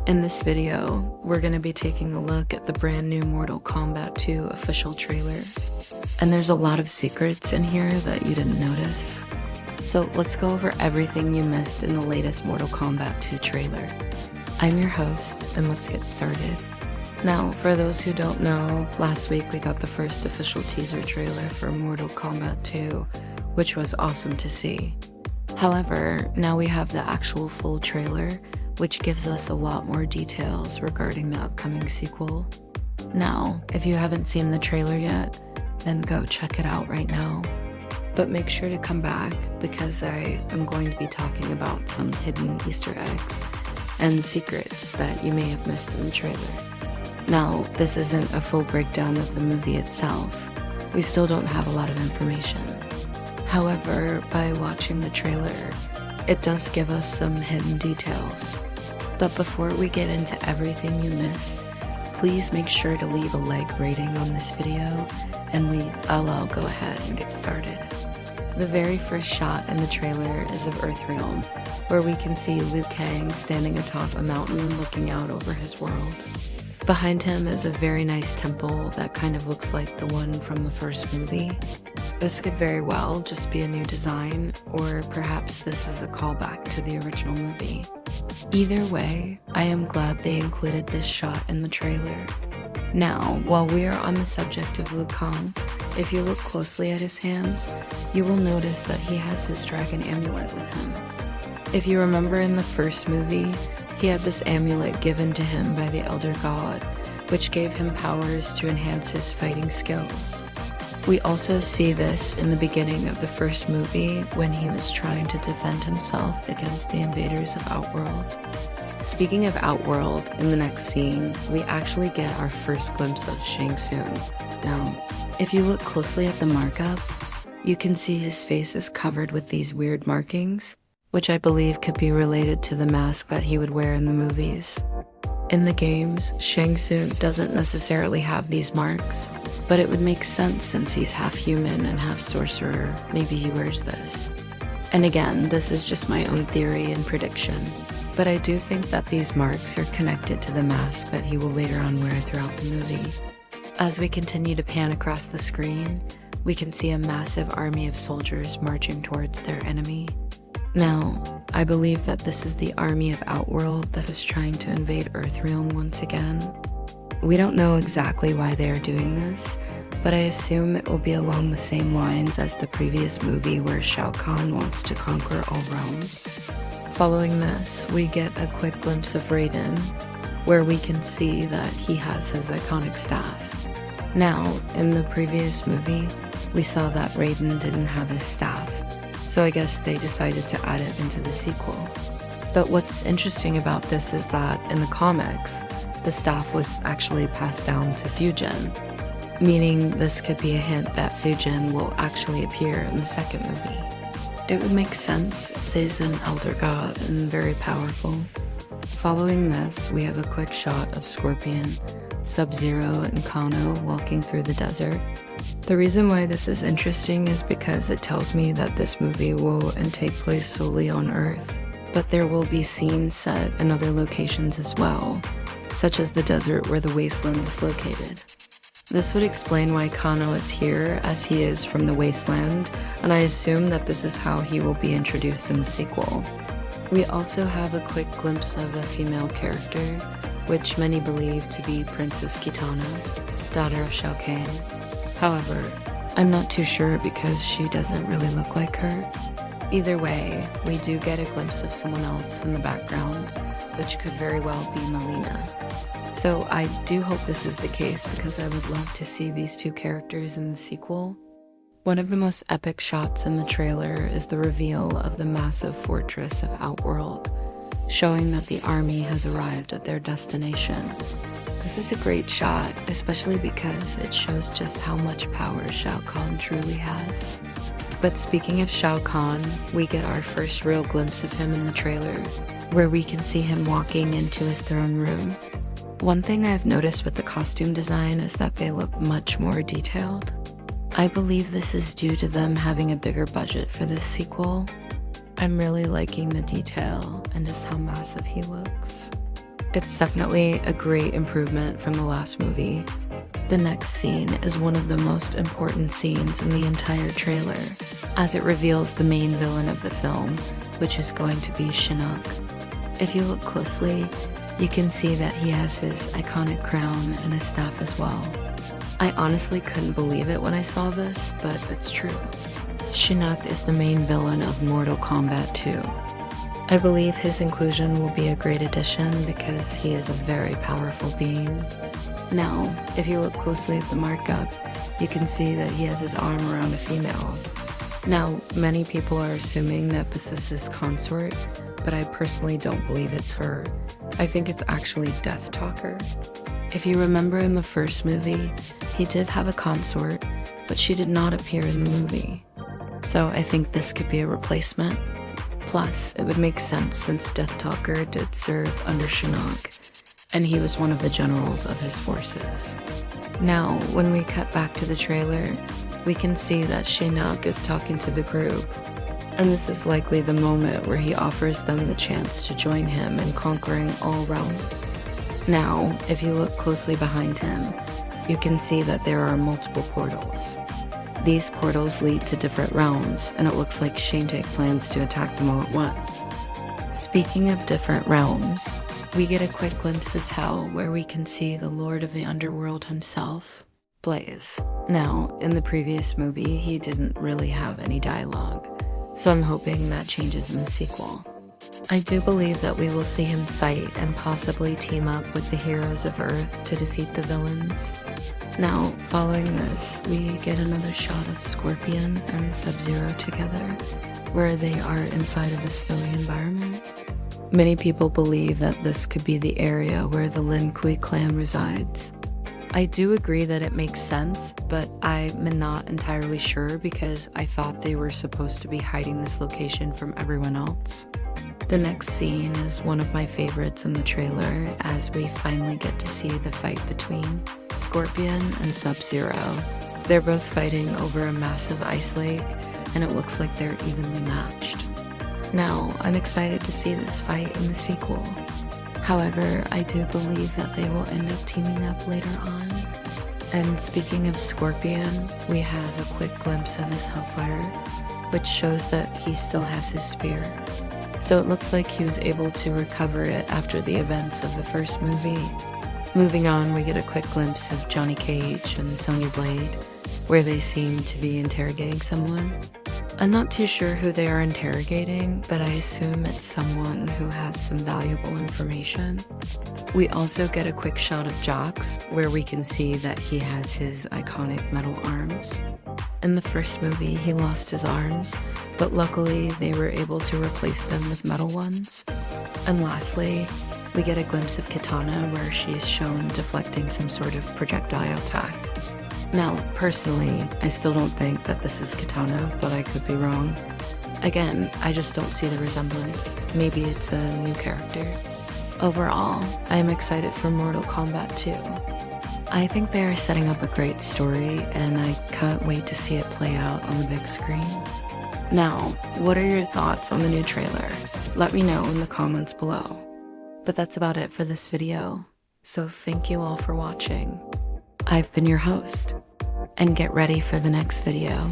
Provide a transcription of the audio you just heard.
In this video, we're going to be taking a look at the brand new Mortal Kombat 2 official trailer. And there's a lot of secrets in here that you didn't notice. So let's go over everything you missed in the latest Mortal Kombat 2 trailer. I'm your host, and let's get started. Now, for those who don't know, last week we got the first official teaser trailer for Mortal Kombat 2, which was awesome to see. However, now we have the actual full trailer, which gives us a lot more details regarding the upcoming sequel. Now, if you haven't seen the trailer yet, then go check it out right now. But make sure to come back because I am going to be talking about some hidden Easter eggs and secrets that you may have missed in the trailer. Now, this isn't a full breakdown of the movie itself. We still don't have a lot of information. However, by watching the trailer, it does give us some hidden details. But before we get into everything you missed, please make sure to leave a like rating on this video, and I'll go ahead and get started. The very first shot in the trailer is of Earthrealm, where we can see Liu Kang standing atop a mountain looking out over his world. Behind him is a very nice temple that kind of looks like the one from the first movie. This could very well just be a new design, or perhaps this is a callback to the original movie. Either way, I am glad they included this shot in the trailer. Now, while we are on the subject of Liu Kang, if you look closely at his hands, you will notice that he has his dragon amulet with him. If you remember in the first movie, he had this amulet given to him by the Elder God, which gave him powers to enhance his fighting skills. We also see this in the beginning of the first movie when he was trying to defend himself against the invaders of Outworld. Speaking of Outworld, in the next scene, we actually get our first glimpse of Shang Tsung. Now, if you look closely at the markup, you can see his face is covered with these weird markings, which I believe could be related to the mask that he would wear in the movies. In the games, Shang Tsung doesn't necessarily have these marks, but it would make sense since he's half human and half sorcerer. Maybe he wears this. And again, this is just my own theory and prediction, but I do think that these marks are connected to the mask that he will later on wear throughout the movie. As we continue to pan across the screen, we can see a massive army of soldiers marching towards their enemy. Now, I believe that this is the army of Outworld that is trying to invade Earthrealm once again. We don't know exactly why they are doing this, but I assume it will be along the same lines as the previous movie where Shao Kahn wants to conquer all realms. Following this, we get a quick glimpse of Raiden, where we can see that he has his iconic staff. Now, in the previous movie, we saw that Raiden didn't have his staff, so I guess they decided to add it into the sequel. But what's interesting about this is that in the comics, the staff was actually passed down to Fujin, meaning this could be a hint that Fujin will actually appear in the second movie. It would make sense, Sei's an elder god and very powerful. Following this, we have a quick shot of Scorpion, Sub-Zero, and Kano walking through the desert. The reason why this is interesting is because it tells me that this movie will take place solely on Earth, but there will be scenes set in other locations as well, such as the desert where the wasteland is located. This would explain why Kano is here, as he is from the wasteland, and I assume that this is how he will be introduced in the sequel. We also have a quick glimpse of a female character, which many believe to be Princess Kitana, daughter of Shao Kahn. However, I'm not too sure because she doesn't really look like her. Either way, we do get a glimpse of someone else in the background, which could very well be Melina. So I do hope this is the case because I would love to see these two characters in the sequel. One of the most epic shots in the trailer is the reveal of the massive fortress of Outworld, showing that the army has arrived at their destination. This is a great shot, especially because it shows just how much power Shao Kahn truly has. But speaking of Shao Kahn, we get our first real glimpse of him in the trailer, where we can see him walking into his throne room. One thing I've noticed with the costume design is that they look much more detailed. I believe this is due to them having a bigger budget for this sequel. I'm really liking the detail and just how massive he looks. It's definitely a great improvement from the last movie. The next scene is one of the most important scenes in the entire trailer, as it reveals the main villain of the film, which is going to be Shinnok. If you look closely, you can see that he has his iconic crown and his staff as well. I honestly couldn't believe it when I saw this, but it's true. Shinnok is the main villain of Mortal Kombat 2. I believe his inclusion will be a great addition because he is a very powerful being. Now, if you look closely at the markup, you can see that he has his arm around a female. Now, many people are assuming that this is his consort, but I personally don't believe it's her. I think it's actually Death Talker. If you remember in the first movie, he did have a consort, but she did not appear in the movie. So I think this could be a replacement. Plus, it would make sense since Death Talker did serve under Shinnok, and he was one of the generals of his forces. Now, when we cut back to the trailer, we can see that Shinnok is talking to the group, and this is likely the moment where he offers them the chance to join him in conquering all realms. Now, if you look closely behind him, you can see that there are multiple portals. These portals lead to different realms, and it looks like Shintek plans to attack them all at once. Speaking of different realms, we get a quick glimpse of Hell where we can see the Lord of the Underworld himself, Blaze. Now, in the previous movie, he didn't really have any dialogue, so I'm hoping that changes in the sequel. I do believe that we will see him fight and possibly team up with the heroes of Earth to defeat the villains. Now, following this, we get another shot of Scorpion and Sub-Zero together, where they are inside of a snowy environment. Many people believe that this could be the area where the Lin Kuei clan resides. I do agree that it makes sense, but I'm not entirely sure because I thought they were supposed to be hiding this location from everyone else. The next scene is one of my favorites in the trailer as we finally get to see the fight between Scorpion and Sub-Zero. They're both fighting over a massive ice lake, and it looks like they're evenly matched. Now, I'm excited to see this fight in the sequel. However, I do believe that they will end up teaming up later on. And speaking of Scorpion, we have a quick glimpse of his Hellfire, which shows that he still has his spear. So it looks like he was able to recover it after the events of the first movie. Moving on, we get a quick glimpse of Johnny Cage and Sonya Blade, where they seem to be interrogating someone. I'm not too sure who they are interrogating, but I assume it's someone who has some valuable information. We also get a quick shot of Jax, where we can see that he has his iconic metal arms. In the first movie, he lost his arms, but luckily they were able to replace them with metal ones. And lastly, we get a glimpse of Kitana where she is shown deflecting some sort of projectile attack. Now, personally, I still don't think that this is Kitana, but I could be wrong. Again, I just don't see the resemblance. Maybe it's a new character. Overall, I am excited for Mortal Kombat 2. I think they are setting up a great story, and I can't wait to see it play out on the big screen. Now, what are your thoughts on the new trailer? Let me know in the comments below. But that's about it for this video, so thank you all for watching. I've been your host, and get ready for the next video.